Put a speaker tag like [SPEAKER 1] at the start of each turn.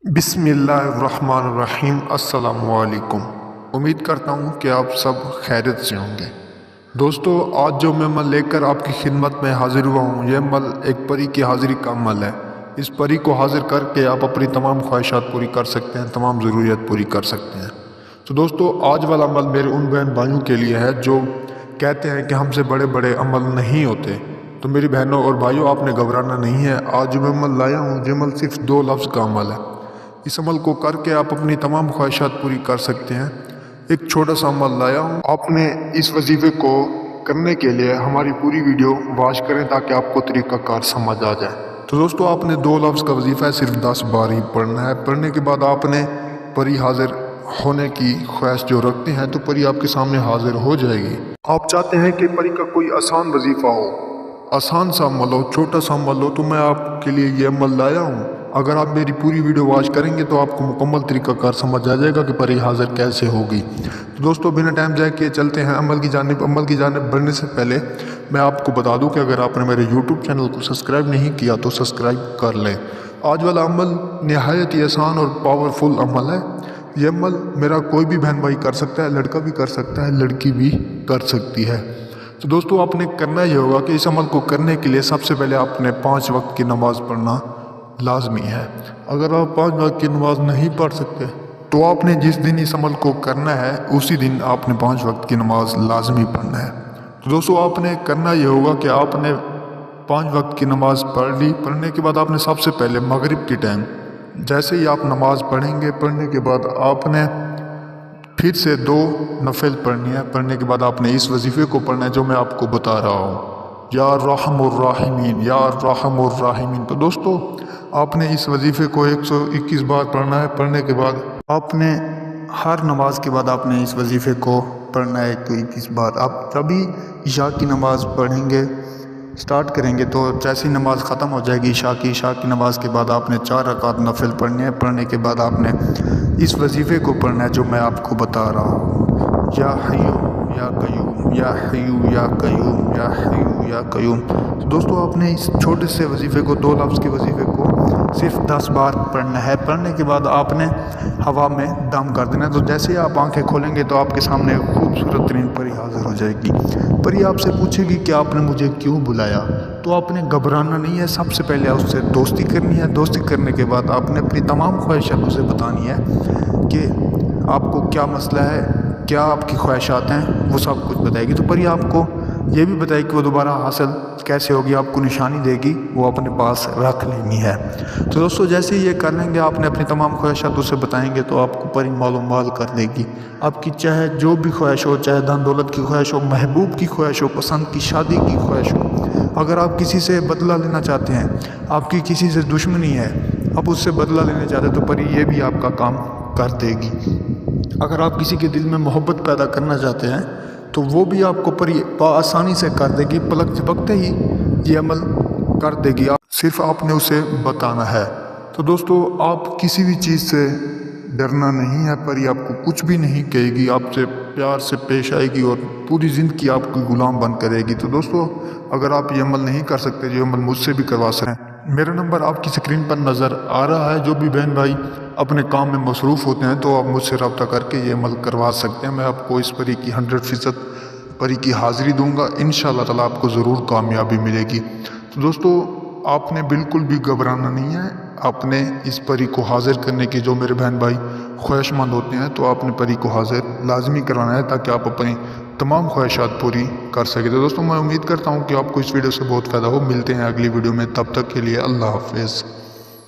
[SPEAKER 1] بسم اللہ الرحمن الرحیم۔ السلام علیکم۔ امید کرتا ہوں کہ آپ سب خیریت سے ہوں گے۔ دوستو، آج جو میں عمل لے کر آپ کی خدمت میں حاضر ہوا ہوں، یہ عمل ایک پری کی حاضری کا عمل ہے۔ اس پری کو حاضر کر کے آپ اپنی تمام خواہشات پوری کر سکتے ہیں، تمام ضروریات پوری کر سکتے ہیں۔ تو دوستو، آج والا عمل میرے ان بہن بھائیوں کے لیے ہے جو کہتے ہیں کہ ہم سے بڑے بڑے عمل نہیں ہوتے۔ تو میری بہنوں اور بھائیوں، آپ نے گھبرانا نہیں ہے۔ آج جو میں عمل لایا ہوں، یہ عمل صرف 2 لفظ کا عمل ہے۔ اس عمل کو کر کے آپ اپنی تمام خواہشات پوری کر سکتے ہیں۔ ایک چھوٹا سا عمل لایا ہوں، آپ نے اس وظیفے کو کرنے کے لیے ہماری پوری ویڈیو واچ کریں تاکہ آپ کو طریقہ کار سمجھ آ جائے۔ تو دوستو، آپ نے 2 لفظ کا وظیفہ ہے، صرف 10 بار ہی پڑھنا ہے۔ پڑھنے کے بعد آپ نے پری حاضر ہونے کی خواہش جو رکھتے ہیں تو پری آپ کے سامنے حاضر ہو جائے گی۔ آپ چاہتے ہیں کہ پری کا کوئی آسان وظیفہ ہو، آسان سا عمل ہو، چھوٹا سا عمل ہو، تو میں آپ کے لیے یہ عمل لایا ہوں۔ اگر آپ میری پوری ویڈیو واچ کریں گے تو آپ کو مکمل طریقہ کار سمجھ آ جائے گا کہ پری حاضر کیسے ہوگی۔ تو دوستو، بنا ٹائم ضائع کیے چلتے ہیں عمل کی جانب۔ عمل کی جانب بڑھنے سے پہلے میں آپ کو بتا دوں کہ اگر آپ نے میرے یوٹیوب چینل کو سبسکرائب نہیں کیا تو سبسکرائب کر لیں۔ آج والا عمل نہایت ہی آسان اور پاورفل عمل ہے۔ یہ عمل میرا کوئی بھی بہن بھائی کر سکتا ہے، لڑکا بھی کر سکتا ہے، لڑکی بھی کر سکتی ہے۔ تو دوستو، آپ نے کرنا یہ ہوگا کہ اس عمل کو کرنے کے لیے سب سے پہلے آپ نے 5 وقت کی نماز پڑھنا لازمی ہے۔ اگر آپ 5 وقت کی نماز نہیں پڑھ سکتے تو آپ نے جس دن اس عمل کو کرنا ہے اسی دن آپ نے 5 وقت کی نماز لازمی پڑھنا ہے۔ تو دوستو، آپ نے کرنا یہ ہوگا کہ آپ نے 5 وقت کی نماز پڑھ لی۔ پڑھنے کے بعد آپ نے سب سے پہلے مغرب کی ٹائم جیسے ہی آپ نماز پڑھیں گے، پڑھنے کے بعد آپ نے پھر سے 2 نفل پڑھنی ہے۔ پڑھنے کے بعد آپ نے اس وظیفے کو پڑھنا ہے جو میں آپ کو بتا رہا ہوں، یا رحم الراحمین، یا رحم الراحمین۔ تو دوستو، آپ نے اس وظیفے کو 121 بار پڑھنا ہے۔ پڑھنے کے بعد آپ نے ہر نماز کے بعد آپ نے اس وظیفے کو پڑھنا ہے 121 بار۔ آپ جبھی عشاء کی نماز پڑھیں گے، سٹارٹ کریں گے، تو جیسی نماز ختم ہو جائے گی عشاء کی نماز کے بعد آپ نے 4 رکعت نفل پڑھنے ہیں۔ پڑھنے کے بعد آپ نے اس وظیفے کو پڑھنا ہے جو میں آپ کو بتا رہا ہوں، یا حیو یا قیوم، یا حیو یا قیوم، یا حیو یا قیوم۔ تو دوستو، آپ نے اس چھوٹے سے وظیفے کو، 2 لفظ کے وظیفے کو صرف 10 بار پڑھنا ہے۔ پڑھنے کے بعد آپ نے ہوا میں دم کر دینا ہے۔ تو جیسے ہی آپ آنکھیں کھولیں گے تو آپ کے سامنے خوبصورت ترین پری حاضر ہو جائے گی۔ پری آپ سے پوچھے گی کہ آپ نے مجھے کیوں بلایا؟ تو آپ نے گھبرانا نہیں ہے۔ سب سے پہلے اس سے دوستی کرنی ہے۔ دوستی کرنے کے بعد آپ نے اپنی تمام خواہشات اسے بتانی ہے کہ آپ کو کیا مسئلہ ہے، کیا آپ کی خواہشات ہیں، وہ سب کچھ بتائے گی۔ تو پری آپ کو یہ بھی بتائے کہ وہ دوبارہ حاصل کیسے ہوگی، آپ کو نشانی دے گی، وہ اپنے پاس رکھ لینی ہے۔ تو دوستو، جیسے یہ کر لیں گے، آپ نے اپنی تمام خواہشات اسے بتائیں گے تو آپ کو پری معلوم کر دے گی۔ آپ کی چاہے جو بھی خواہش ہو، چاہے دھن دولت کی خواہش ہو، محبوب کی خواہش ہو، پسند کی شادی کی خواہش ہو، اگر آپ کسی سے بدلہ لینا چاہتے ہیں، آپ کی کسی سے دشمنی ہے، آپ اس سے بدلہ لینا چاہتے ہیں، تو پری یہ بھی آپ کا کام کر دے گی۔ اگر آپ کسی کے دل میں محبت پیدا کرنا چاہتے ہیں تو وہ بھی آپ کو پری آسانی سے کر دے گی۔ پلک جھپکتے ہی یہ عمل کر دے گی، صرف آپ نے اسے بتانا ہے۔ تو دوستو، آپ کسی بھی چیز سے ڈرنا نہیں ہے۔ پری آپ کو کچھ بھی نہیں کہے گی، آپ سے پیار سے پیش آئے گی اور پوری زندگی آپ کی غلام بن کرے گی۔ تو دوستو، اگر آپ یہ عمل نہیں کر سکتے، یہ عمل مجھ سے بھی کروا سکتے ہیں۔ میرا نمبر آپ کی اسکرین پر نظر آ رہا ہے۔ جو بھی بہن بھائی اپنے کام میں مصروف ہوتے ہیں تو آپ مجھ سے رابطہ کر کے یہ عمل کروا سکتے ہیں۔ میں آپ کو اس پری کی 100% پری کی حاضری دوں گا۔ انشاءاللہ تعالیٰ آپ کو ضرور کامیابی ملے گی۔ تو دوستو، آپ نے بالکل بھی گھبرانا نہیں ہے۔ آپ نے اس پری کو حاضر کرنے کی، جو میرے بہن بھائی خواہش مند ہوتے ہیں، تو آپ نے پری کو حاضر لازمی کرانا ہے تاکہ آپ اپنی تمام خواہشات پوری کر سکیں۔ تو دوستو، میں امید کرتا ہوں کہ آپ کو اس ویڈیو سے بہت فائدہ ہو۔ ملتے ہیں اگلی ویڈیو میں، تب تک کے لیے اللہ حافظ۔